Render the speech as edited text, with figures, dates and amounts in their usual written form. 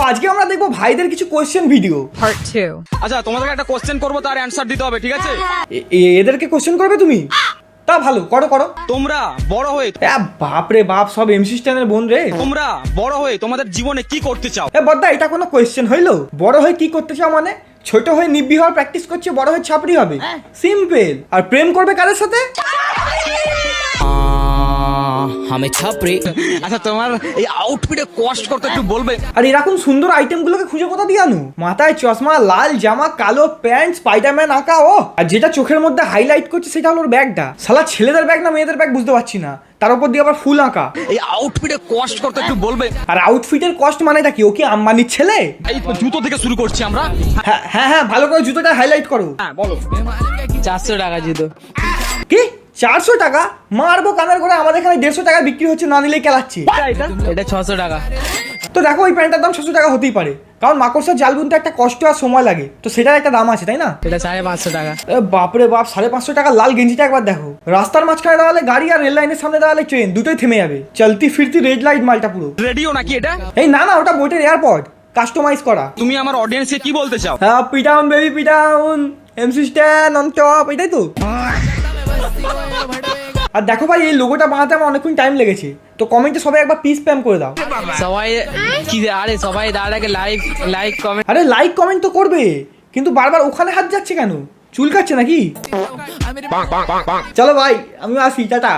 আজকে আমরা দেখবো ভাইদের কিছু কোয়েশ্চেন ভিডিও। Part 2. আচ্ছা তোমাদেরকে একটা কোশ্চেন করবো, তার অ্যান্সার দিতে হবে, ঠিক আছে? এদেরকে কোয়েশ্চেন করবে তুমি? তা ভালো, করো করো। তোমরা বড় হয়ে বাপ রে বাপ, সব এমসি স্ট্যানের বোন রে। তোমরা বড় হয়ে তোমাদের জীবনে কি করতে চাও? বদ্দা, এটা কোনো কোয়েশ্চেন হইলো? বড় হয়ে কি করতে চাও মানে? ছোট হয়ে নিব্বি হওয়ার প্র্যাকটিস করছে, বড় হয়ে ছাপড়ি হবে, সিম্পল। আর প্রেম করবে কাদের সাথে? हमें छापरे। আচ্ছা তোমার এই আউটফিটে কষ্ট করতে একটু বলবে? আর এরকম সুন্দর আইটেম গুলোকে খুঁজে কোথা দিয়ে আনো? মাথায় চশমা, লাল জামা, কালো প্যান্ট, স্পাইডারম্যান আঁকা। ও আর যেটা চোখের মধ্যে হাইলাইট করছে সেটা হলো ওর ব্যাগটা। শালা ছেলেদের ব্যাগ না মেয়েদের ব্যাগ বুঝতে পারছি না, তার উপর দিয়ে আবার ফুল আঁকা। এই আউটফিটে কষ্ট করতে একটু বলবে? আর আউটফিটের কস্ট মানেটা কি? ও কি আম্বানির ছেলে? এই জুতো থেকে শুরু করছি আমরা। হ্যাঁ হ্যাঁ হ্যাঁ, ভালো করে জুতোটা হাইলাইট করো। হ্যাঁ বলো। 400 টাকা জুতো। কি 400 টাকা? মারবো কানার করে, আমাদের এখানে 150 টাকা বিক্রি হচ্ছে, না নিলেই কেলাচ্ছি। এটা 600 টাকা। তো দেখো, ওই প্যান্টটার দাম 600 টাকা হতেই পারে, কারণ মাকড়সার জাল বুনতে একটা কষ্ট আর সময় লাগে, তো সেটার একটা দাম আছে, তাই না? এটা 550 টাকা। বাপরে বাপ, 550 টাকা লাল গেঞ্জিটা একবার দেখো। রাস্তার মাঝখানে দাঁড়ালে গাড়ি আর রেল লাইনের সামনে দাঁড়ালে ট্রেন, দুটোই থেমে যাবে। চলতি ফিরতি রেড লাইট মালটা পুরো। রেডিও নাকি এটা? এই না না, ওটা বোটের এয়ারপড, কাস্টমাইজ করা। তুমি আমার অডিয়েন্সকে কি বলতে চাও? হ্যাঁ, P-town baby P-town, MC stand on top, এটাই তো। আর দেখো ভাই, এই লোগোটা বানাতে আমার অনেকক্ষণ টাইম লেগেছে, তো কমেন্টে সবাই একবার প্লিজ স্প্যাম করে দাও। সবাই কি আরে সবাই দাদাকে লাইক কমেন্ট। আরে লাইক কমেন্ট তো করবে, কিন্তু বারবার ওখানে হাত যাচ্ছে কেন? চুল কাটছে নাকি? চলো ভাই, আমি আসি, টাটা।